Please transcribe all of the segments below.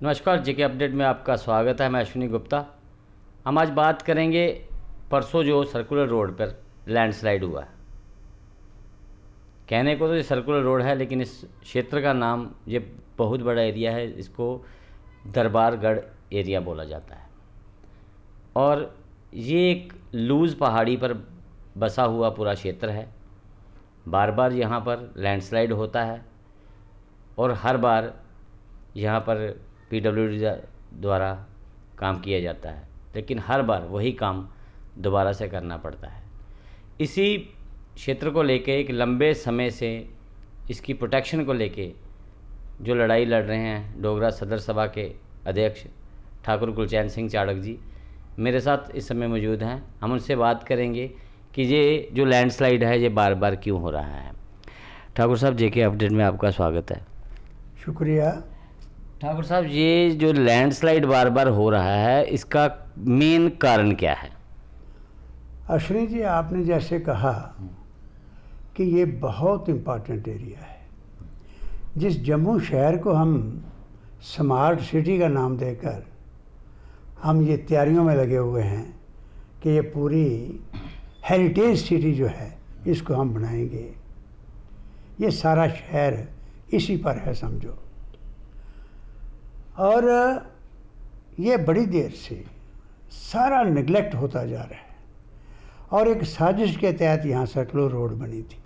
नमस्कार, जेके अपडेट में आपका स्वागत है। मैं अश्विनी गुप्ता। हम आज बात करेंगे परसों जो सर्कुलर रोड पर लैंडस्लाइड हुआ है। कहने को तो ये सर्कुलर रोड है, लेकिन इस क्षेत्र का नाम, ये बहुत बड़ा एरिया है, इसको दरबारगढ़ एरिया बोला जाता है। और ये एक लूज़ पहाड़ी पर बसा हुआ पूरा क्षेत्र है। बार बार यहाँ पर लैंडस्लाइड होता है और हर बार यहाँ पर पीडब्ल्यूडी द्वारा काम किया जाता है, लेकिन हर बार वही काम दोबारा से करना पड़ता है। इसी क्षेत्र को लेके एक लंबे समय से इसकी प्रोटेक्शन को लेके जो लड़ाई लड़ रहे हैं डोगरा सदर सभा के अध्यक्ष ठाकुर कुलचैन सिंह चाड़क जी मेरे साथ इस समय मौजूद हैं। हम उनसे बात करेंगे कि ये जो लैंडस्लाइड है ये बार बार क्यों हो रहा है। ठाकुर साहब, जेके अपडेट में आपका स्वागत है। शुक्रिया। ठाकुर साहब, ये जो लैंडस्लाइड बार बार हो रहा है, इसका मेन कारण क्या है? अश्विनी जी, आपने जैसे कहा कि ये बहुत इम्पॉर्टेंट एरिया है। जिस जम्मू शहर को हम स्मार्ट सिटी का नाम देकर हम ये तैयारियों में लगे हुए हैं कि ये पूरी हेरिटेज सिटी जो है इसको हम बनाएंगे, ये सारा शहर इसी पर है समझो। और ये बड़ी देर से सारा निगलेक्ट होता जा रहा है और एक साजिश के तहत यहाँ सर्कुलर रोड बनी थी।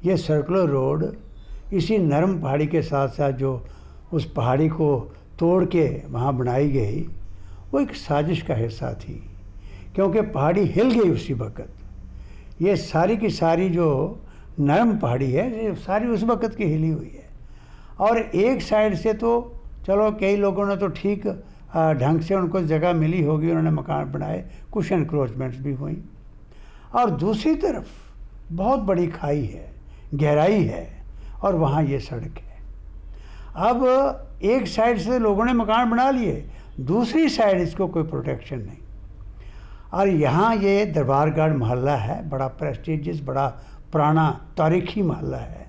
ये सर्कुलर रोड इसी नरम पहाड़ी के साथ साथ जो उस पहाड़ी को तोड़ के वहाँ बनाई गई, वो एक साजिश का हिस्सा थी, क्योंकि पहाड़ी हिल गई उसी वक़्त। ये सारी की सारी जो नरम पहाड़ी है ये सारी उस वक़्त की हिली हुई है। और एक साइड से तो चलो कई लोगों ने तो ठीक ढंग से उनको जगह मिली होगी, उन्होंने मकान बनाए, कुछ एनक्रोचमेंट्स भी हुई। और दूसरी तरफ बहुत बड़ी खाई है, गहराई है, और वहाँ ये सड़क है। अब एक साइड से लोगों ने मकान बना लिए, दूसरी साइड इसको कोई प्रोटेक्शन नहीं। और यहाँ ये दरबारगढ़ मोहल्ला है, बड़ा प्रेस्टिजियस, बड़ा पुराना तारीखी मोहल्ला है।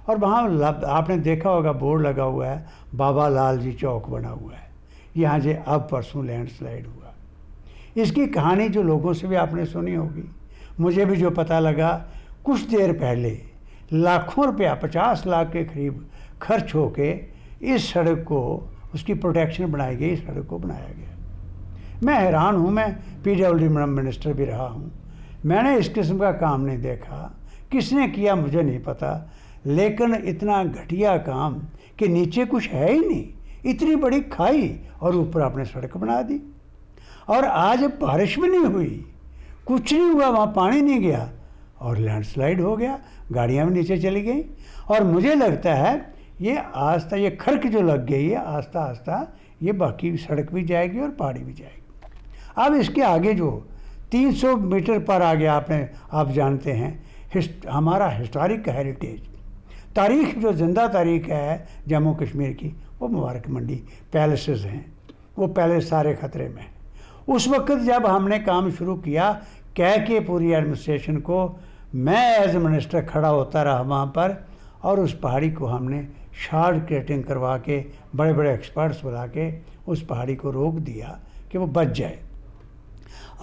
और वहाँ आपने देखा होगा बोर्ड लगा हुआ है, बाबा लाल जी चौक बना हुआ है। यहाँ से अब परसों लैंडस्लाइड हुआ। इसकी कहानी जो लोगों से भी आपने सुनी होगी, मुझे भी जो पता लगा, कुछ देर पहले लाखों रुपया, 50 लाख के करीब खर्च होके इस सड़क को, उसकी प्रोटेक्शन बनाई गई, इस सड़क को बनाया गया। मैं हैरान हूँ, मैं पीडब्ल्यूडी मिनिस्टर भी रहा हूँ, मैंने इस किस्म का काम नहीं देखा। किसने किया मुझे नहीं पता, लेकिन इतना घटिया काम कि नीचे कुछ है ही नहीं, इतनी बड़ी खाई और ऊपर आपने सड़क बना दी। और आज बारिश भी नहीं हुई, कुछ नहीं हुआ, वहाँ पानी नहीं गया और लैंडस्लाइड हो गया, गाड़ियाँ भी नीचे चली गई। और मुझे लगता है ये आस्ता, ये खर्क जो लग गई है, आस्ता आस्ता ये बाकी सड़क भी जाएगी और पहाड़ी भी जाएगी। अब इसके आगे जो 300 मीटर पर आगे आप जानते हैं हमारा हिस्टोरिक हेरिटेज, तारीख जो जिंदा तारीख है जम्मू कश्मीर की, वो मुबारक मंडी पैलेसेस हैं। वो पैलेस सारे ख़तरे में हैं। उस वक्त जब हमने काम शुरू किया, कह के पूरी एडमिनिस्ट्रेशन को, मैं एज ए मिनिस्टर खड़ा होता रहा वहाँ पर, और उस पहाड़ी को हमने शार्ड क्रेटिंग करवा के बड़े बड़े एक्सपर्ट्स बुला के उस पहाड़ी को रोक दिया कि वो बच जाए।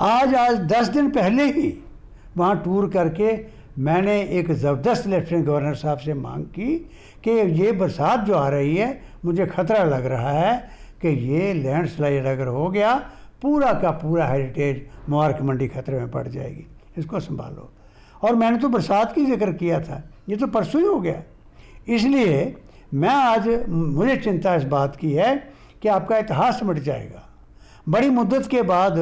आज 10 दिन पहले ही वहाँ टूर करके मैंने एक ज़बरदस्त लेफ्टिनेंट गवर्नर साहब से मांग की कि ये बरसात जो आ रही है, मुझे ख़तरा लग रहा है कि ये लैंडस्लाइड अगर हो गया, पूरा का पूरा हेरिटेज मुबारक मंडी खतरे में पड़ जाएगी, इसको संभालो। और मैंने तो बरसात की जिक्र किया था, ये तो परसों ही हो गया। इसलिए मैं आज, मुझे चिंता इस बात की है कि आपका इतिहास मिट जाएगा। बड़ी मुद्दत के बाद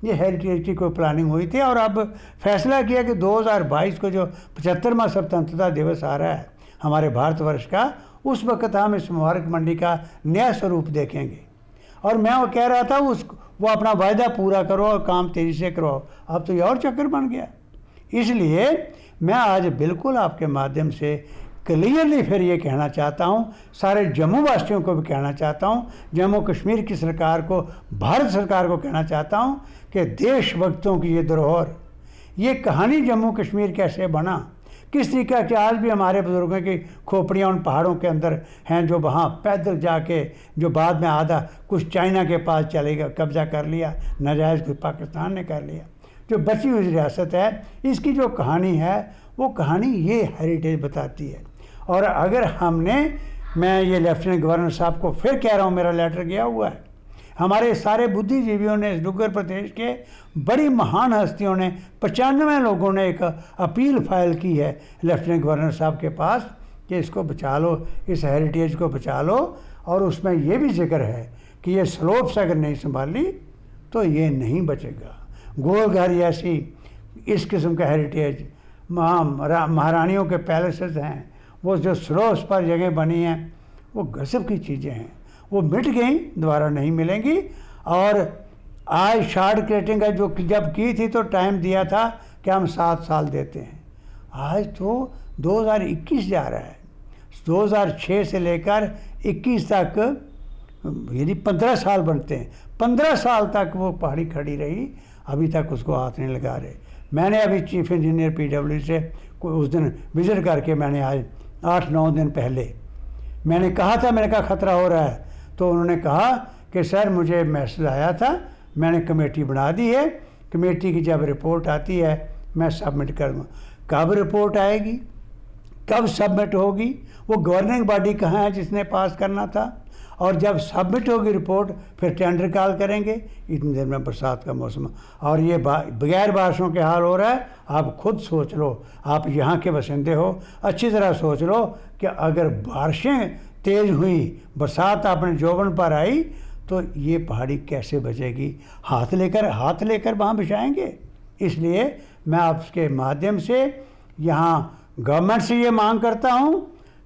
ये हेरिटेज की कोई प्लानिंग हुई थी, और अब फैसला किया कि 2022 को जो 75वां स्वतंत्रता दिवस आ रहा है हमारे भारतवर्ष का, उस वक्त हम इस मुबारक मंडी का नया स्वरूप देखेंगे। और मैं वो कह रहा था वो अपना वायदा पूरा करो और काम तेज़ी से करो। अब तो ये और चक्कर बन गया। इसलिए मैं आज बिल्कुल आपके माध्यम से क्लियरली फिर ये कहना चाहता हूँ, सारे जम्मू वासियों को भी कहना चाहता हूँ, जम्मू कश्मीर की सरकार को, भारत सरकार को कहना चाहता हूँ कि देशभक्तों की ये धरोहर, ये कहानी जम्मू कश्मीर कैसे बना, किस तरीके के आज भी हमारे बुज़ुर्गों की खोपड़ियाँ उन पहाड़ों के अंदर हैं, जो वहाँ पैदल जाके, जो बाद में आधा कुछ चाइना के पास चलेगा, कब्ज़ा कर लिया नाजायज़, कुछ पाकिस्तान ने कर लिया। जो बची हुई रियासत है, इसकी जो कहानी है वो कहानी ये हेरिटेज बताती है। और अगर मैं ये लेफ्टिनेंट गवर्नर साहब को फिर कह रहा हूँ, मेरा लेटर गया हुआ है, हमारे सारे बुद्धिजीवियों ने, इस डुग्गर प्रदेश के बड़ी महान हस्तियों ने, 95 लोगों ने एक अपील फाइल की है लेफ्टिनेंट गवर्नर साहब के पास कि इसको बचा लो, इस हेरिटेज को बचा लो। और उसमें ये भी जिक्र है कि ये स्लोप्स अगर नहीं संभाली तो ये नहीं बचेगा। गोलघर ऐसी इस किस्म का हेरिटेज, महारानियों के पैलेसेस हैं, वो जो स्लोप्स पर जगह बनी हैं, वो गज़ब की चीज़ें हैं, वो मिट गई, दोबारा नहीं मिलेंगी। और आज शार्ट क्रेटिंग का जो जब की थी तो टाइम दिया था कि हम 7 साल देते हैं, आज तो 2021 जा रहा है। 2006 से लेकर 21 तक यदि 15 साल बनते हैं, 15 साल तक वो पहाड़ी खड़ी रही, अभी तक उसको हाथ नहीं लगा रहे। मैंने अभी चीफ इंजीनियर PW से उस दिन विजिट करके, मैंने आज 8-9 दिन पहले मैंने कहा था, मैंने कहा ख़तरा हो रहा है, तो उन्होंने कहा कि सर मुझे मैसेज आया था, मैंने कमेटी बना दी है, कमेटी की जब रिपोर्ट आती है मैं सबमिट कर दूँ। कब रिपोर्ट आएगी, कब सबमिट होगी, वो गवर्निंग बॉडी कहाँ है जिसने पास करना था, और जब सबमिट होगी रिपोर्ट फिर टेंडर कॉल करेंगे। इतनी देर में बरसात का मौसम, और ये बगैर बारिशों के हाल हो रहा है। आप खुद सोच लो, आप यहाँ के बसिंदे हो, अच्छी तरह सोच लो कि अगर बारिशें तेज़ हुई, बरसात अपने जोबन पर आई, तो ये पहाड़ी कैसे बचेगी। हाथ लेकर वहाँ बिछाएंगे। इसलिए मैं आपके माध्यम से यहाँ गवर्नमेंट से ये मांग करता हूँ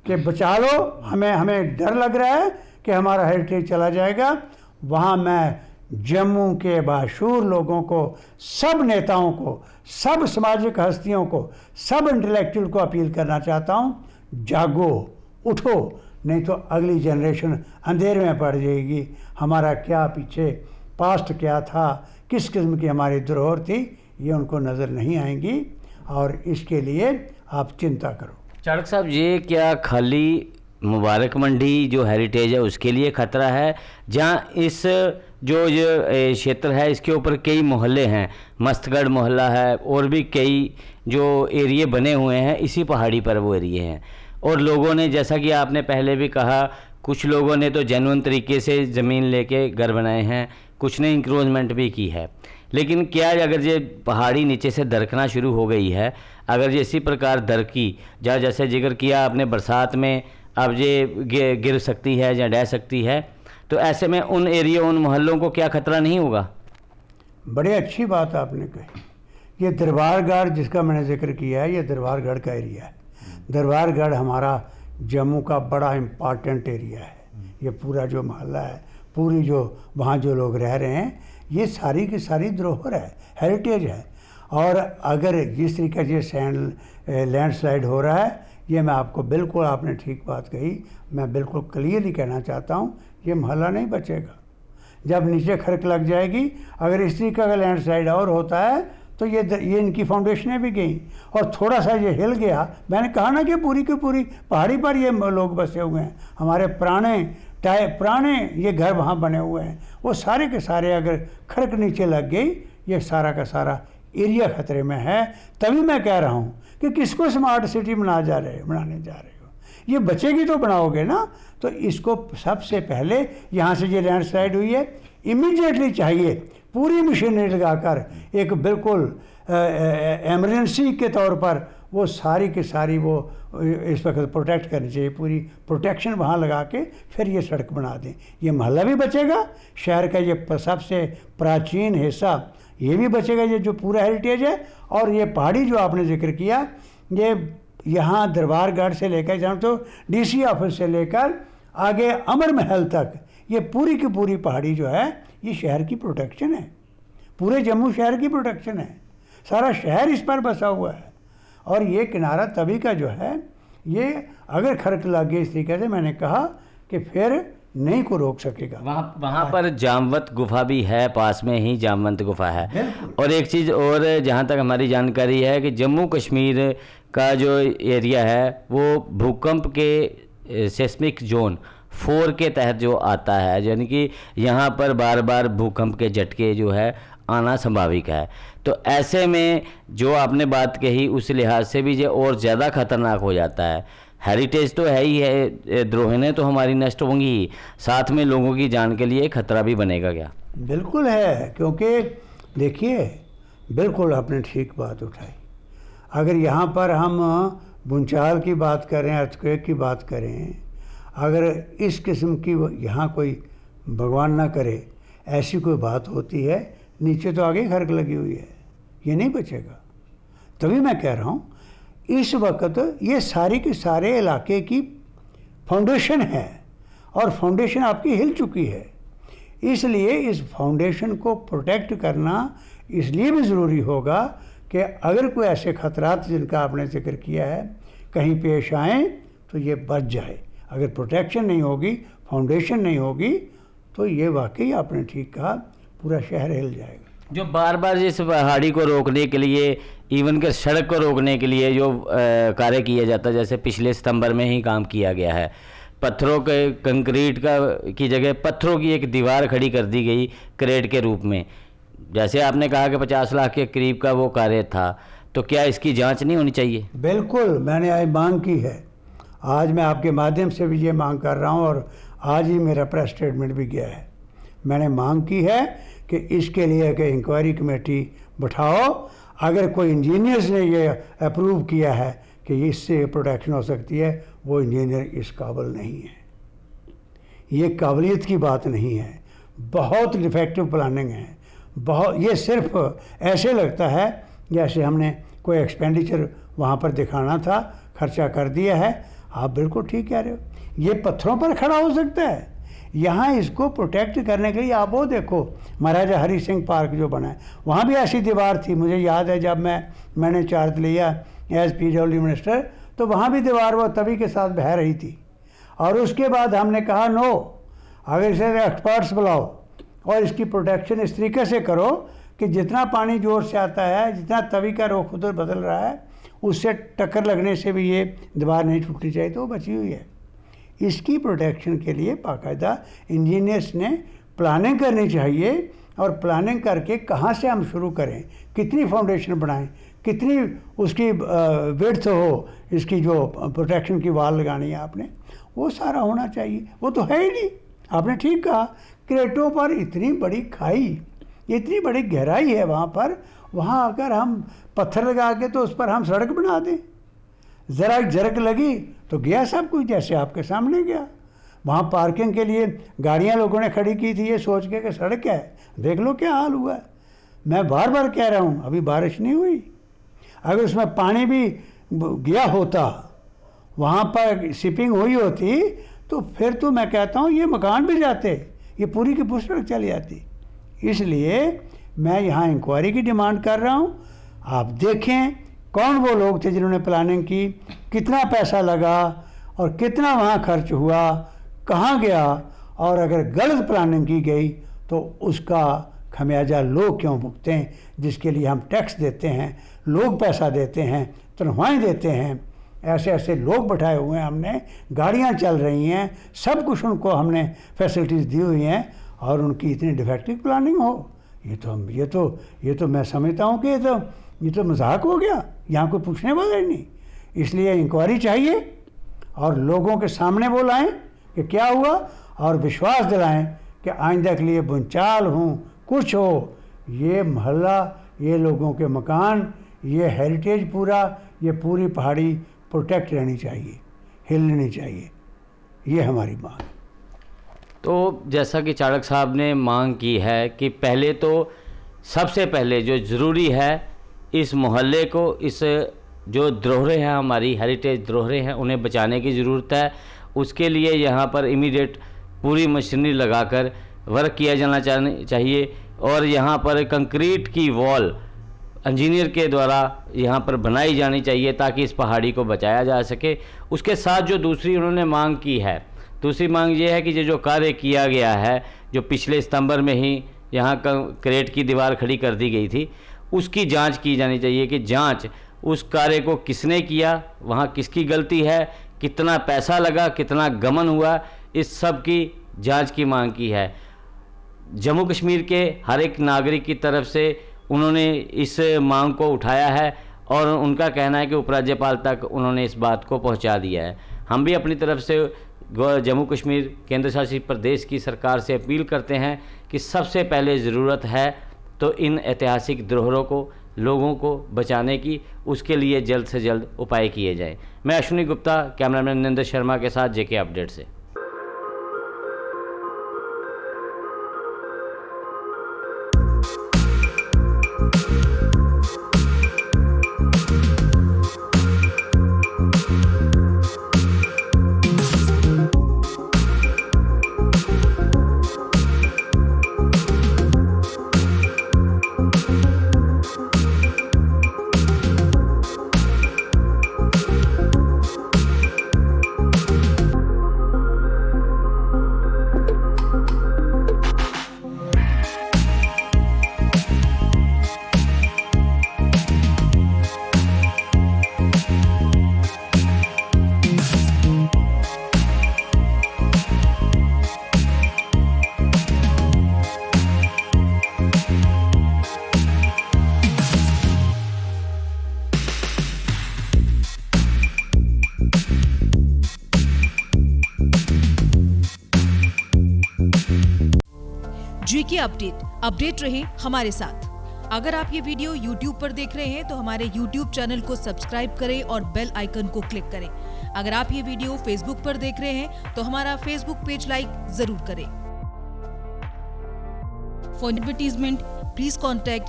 कि बचा लो। हमें डर लग रहा है कि हमारा हेरिटेज चला जाएगा। वहाँ मैं जम्मू के बाशूर लोगों को, सब नेताओं को, सब सामाजिक हस्तियों को, सब इंटेलेक्चुअल को अपील करना चाहता हूँ, जागो, उठो, नहीं तो अगली जनरेशन अंधेरे में पड़ जाएगी। हमारा क्या पीछे पास्ट क्या था, किस किस्म की हमारी धरोहर थी, ये उनको नज़र नहीं आएंगी। और इसके लिए आप चिंता करो। चाणक्य साहब, ये क्या खाली मुबारक मंडी जो हेरिटेज है उसके लिए ख़तरा है, जहाँ इस जो ये क्षेत्र है इसके ऊपर कई मोहल्ले हैं, मस्तगढ़ मोहल्ला है, और भी कई जो एरिए बने हुए हैं इसी पहाड़ी पर वो एरिए हैं, और लोगों ने, जैसा कि आपने पहले भी कहा, कुछ लोगों ने तो जेन्युइन तरीके से ज़मीन लेके घर बनाए हैं, कुछ ने इंक्रोचमेंट भी की है। लेकिन क्या अगर ये पहाड़ी नीचे से दरकना शुरू हो गई है, अगर ये इसी प्रकार दरकी, जहाँ जैसे जिक्र किया आपने बरसात में अब ये गिर सकती है या ढह सकती है, तो ऐसे में उन एरिया, उन मोहल्लों को क्या खतरा नहीं होगा? बड़ी अच्छी बात आपने कही। ये दरबारगढ़ जिसका मैंने जिक्र किया है, ये दरबारगढ़ का एरिया है। दरबारगढ़ हमारा जम्मू का बड़ा इम्पॉर्टेंट एरिया है। ये पूरा जो मोहल्ला है, पूरी जो वहाँ जो लोग रह रहे हैं, ये सारी की सारी धरोहर है, हेरिटेज है। और अगर जिस तरीके से लैंडस्लाइड हो रहा है, ये मैं आपको बिल्कुल, आपने ठीक बात कही, मैं बिल्कुल क्लियरली कहना चाहता हूँ, ये मोहल्ला नहीं बचेगा। जब नीचे खड़क लग जाएगी, अगर इस तरीके का लैंडस्लाइड और होता है तो ये इनकी फाउंडेशनें भी गई, और थोड़ा सा ये हिल गया। मैंने कहा ना कि पूरी की पूरी पहाड़ी पर ये लोग बसे हुए हैं, हमारे पुराने ये घर वहाँ बने हुए हैं, वो सारे के सारे अगर खड़क नीचे लग गई, ये सारा का सारा एरिया ख़तरे में है। तभी मैं कह रहा हूँ कि किसको स्मार्ट सिटी बनाने जा रहे हो, ये बचेगी तो बनाओगे ना। तो इसको सबसे पहले यहाँ से ये लैंडस्लाइड हुई है, इमीडिएटली चाहिए पूरी मशीनरी लगाकर एक बिल्कुल एमरजेंसी के तौर पर वो सारी की सारी वो इस वक्त प्रोटेक्ट करनी चाहिए, पूरी प्रोटेक्शन वहाँ लगा के फिर ये सड़क बना दें। ये मोहल्ला भी बचेगा, शहर का ये सबसे प्राचीन हिस्सा ये भी बचेगा, ये जो पूरा हेरिटेज है। और ये पहाड़ी जो आपने जिक्र किया, ये यहाँ दरबारगढ़ से लेकर जहाँ तो DC ऑफिस से लेकर आगे अमर महल तक, ये पूरी की पूरी पहाड़ी जो है ये शहर की प्रोटेक्शन है, पूरे जम्मू शहर की प्रोटेक्शन है, सारा शहर इस पर बसा हुआ है। और ये किनारा तभी का जो है, ये अगर खड़क लग गई इस तरीके से, मैंने कहा कि फिर नहीं को रोक सकेगा। वहाँ पर जामवंत गुफा भी है, पास में ही जामवंत गुफा है। और एक चीज़ और, जहाँ तक हमारी जानकारी है कि जम्मू कश्मीर का जो एरिया है वो भूकंप के सेस्मिक जोन 4 के तहत जो आता है, यानी कि यहाँ पर बार बार भूकंप के झटके जो है आना संभाविक है। तो ऐसे में जो आपने बात कही उस लिहाज से भी ये और ज़्यादा खतरनाक हो जाता है। हेरिटेज तो है ही है, द्रोहिणें तो हमारी नष्ट होंगी ही, साथ में लोगों की जान के लिए खतरा भी बनेगा क्या? बिल्कुल है, क्योंकि देखिए बिल्कुल आपने ठीक बात उठाई। अगर यहाँ पर हम भूचाल की बात करें, अर्थक्वेक की बात करें, अगर इस किस्म की यहाँ कोई भगवान ना करे ऐसी कोई बात होती है, नीचे तो आगे खर्क लगी हुई है, ये नहीं बचेगा। तभी मैं कह रहा हूँ इस वक्त ये सारी के सारे इलाके की फाउंडेशन है और फाउंडेशन आपकी हिल चुकी है, इसलिए इस फाउंडेशन को प्रोटेक्ट करना इसलिए भी ज़रूरी होगा कि अगर कोई ऐसे खतरात जिनका आपने जिक्र किया है कहीं पेश आएँ तो ये बच जाए। अगर प्रोटेक्शन नहीं होगी, फाउंडेशन नहीं होगी, तो ये वाकई आपने ठीक कहा, पूरा शहर हिल जाएगा। जो बार बार इस पहाड़ी को रोकने के लिए, इवन के सड़क को रोकने के लिए जो कार्य किया जाता है, जैसे पिछले सितंबर में ही काम किया गया है, पत्थरों के कंक्रीट का की जगह पत्थरों की एक दीवार खड़ी कर दी गई क्रेट के रूप में। जैसे आपने कहा कि 50 लाख के करीब का वो कार्य था, तो क्या इसकी जांच नहीं होनी चाहिए? बिल्कुल, मैंने आज मांग की है, आज मैं आपके माध्यम से भी ये मांग कर रहा हूँ और आज ही मेरा प्रेस स्टेटमेंट भी गया है। मैंने मांग की है कि इसके लिए कि इंक्वायरी कमेटी बिठाओ। अगर कोई इंजीनियर्स ने ये अप्रूव किया है कि इससे प्रोटेक्शन हो सकती है, वो इंजीनियर इस काबिल नहीं है, ये काबिलियत की बात नहीं है, बहुत डिफेक्टिव प्लानिंग है, बहुत। ये सिर्फ ऐसे लगता है जैसे हमने कोई एक्सपेंडिचर वहाँ पर दिखाना था, खर्चा कर दिया है। आप बिल्कुल ठीक कह रहे हो, ये पत्थरों पर खड़ा हो सकता है। यहाँ इसको प्रोटेक्ट करने के लिए आप वो देखो, महाराजा हरि सिंह पार्क जो बना है, वहाँ भी ऐसी दीवार थी। मुझे याद है जब मैंने चार्ज लिया एज PWD मिनिस्टर, तो वहाँ भी दीवार वो तवी के साथ बह रही थी। और उसके बाद हमने कहा नो, अगर इसे एक्सपर्ट्स बुलाओ और इसकी प्रोटेक्शन इस तरीके से करो कि जितना पानी जोर से आता है, जितना तवी का रुख उधर बदल रहा है, उससे टक्कर लगने से भी ये दीवार नहीं टूटनी चाहिए, तो वो बची हुई है। इसकी प्रोटेक्शन के लिए बाकायदा इंजीनियर्स ने प्लानिंग करनी चाहिए, और प्लानिंग करके कहाँ से हम शुरू करें, कितनी फाउंडेशन बनाएं, कितनी उसकी विड्थ हो, इसकी जो प्रोटेक्शन की वाल लगानी है आपने, वो सारा होना चाहिए। वो तो है ही नहीं। आपने ठीक कहा, क्रेटों पर इतनी बड़ी खाई, इतनी बड़ी गहराई है वहाँ पर, वहाँ अगर हम पत्थर लगा के तो उस पर हम सड़क बना दें, ज़रा झरक लगी तो गया सब कुछ, जैसे आपके सामने गया। वहाँ पार्किंग के लिए गाड़ियाँ लोगों ने खड़ी की थी ये सोच के कि सड़क है, देख लो क्या हाल हुआ है। मैं बार बार कह रहा हूँ, अभी बारिश नहीं हुई, अगर उसमें पानी भी गया होता, वहाँ पर शिपिंग हुई होती, तो फिर तो मैं कहता हूँ ये मकान भी जाते, ये पूरी की पूरी सड़क चली जाती। इसलिए मैं यहाँ इंक्वायरी की डिमांड कर रहा हूँ। आप देखें कौन वो लोग थे जिन्होंने प्लानिंग की, कितना पैसा लगा और कितना वहाँ खर्च हुआ, कहाँ गया, और अगर गलत प्लानिंग की गई तो उसका खमियाजा लोग क्यों भुगतें हैं, जिसके लिए हम टैक्स देते हैं, लोग पैसा देते हैं, तनख्वाहें देते हैं। ऐसे ऐसे लोग बैठाए हुए हैं हमने, गाड़ियाँ चल रही हैं, सब कुछ उनको हमने फैसिलिटीज़ दी हुई हैं, और उनकी इतनी डिफेक्टिव प्लानिंग हो, ये तो मैं समझता हूँ कि ये तो मजाक हो गया, यहाँ कोई पूछने वाला ही नहीं। इसलिए इंक्वायरी चाहिए और लोगों के सामने वो लाएँ कि क्या हुआ, और विश्वास दिलाएं कि आइंदा के लिए भूचाल हो, कुछ हो, ये मोहल्ला, ये लोगों के मकान, ये हेरिटेज पूरा, ये पूरी पहाड़ी प्रोटेक्ट रहनी चाहिए, हिलनी चाहिए। ये हमारी मांग। तो जैसा कि चाणक्य साहब ने मांग की है कि पहले तो सबसे पहले जो ज़रूरी है, इस मोहल्ले को, इस जो धरोहरें हैं हमारी हेरिटेज धरोहरें हैं, उन्हें बचाने की ज़रूरत है। उसके लिए यहाँ पर इमीडिएट पूरी मशीनरी लगाकर वर्क किया जाना चाहिए, और यहाँ पर कंक्रीट की वॉल इंजीनियर के द्वारा यहाँ पर बनाई जानी चाहिए ताकि इस पहाड़ी को बचाया जा सके। उसके साथ जो दूसरी उन्होंने मांग की है दूसरी मांग ये है कि जो कार्य किया गया है, जो पिछले सितंबर में ही यहाँ का क्रेट की दीवार खड़ी कर दी गई थी, उसकी जांच की जानी चाहिए कि जांच उस कार्य को किसने किया, वहाँ किसकी गलती है, कितना पैसा लगा, कितना गमन हुआ, इस सब की जांच की मांग की है। जम्मू कश्मीर के हर एक नागरिक की तरफ से उन्होंने इस मांग को उठाया है और उनका कहना है कि उपराज्यपाल तक उन्होंने इस बात को पहुंचा दिया है। हम भी अपनी तरफ से जम्मू कश्मीर केंद्र शासित प्रदेश की सरकार से अपील करते हैं कि सबसे पहले ज़रूरत है तो इन ऐतिहासिक धरोहरों को, लोगों को बचाने की, उसके लिए जल्द से जल्द उपाय किए जाएं। मैं अश्विनी गुप्ता, कैमरामैन नरेंद्र शर्मा के साथ जेके अपडेट से। जेके अपडेट रहे हमारे साथ। अगर आप ये वीडियो YouTube पर देख रहे हैं तो हमारे YouTube चैनल को सब्सक्राइब करें और बेल आइकन को क्लिक करें। अगर आप ये वीडियो Facebook पर देख रहे हैं तो हमारा Facebook पेज लाइक जरूर करें। For advertisement please contact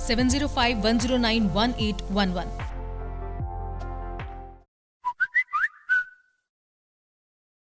7051091811।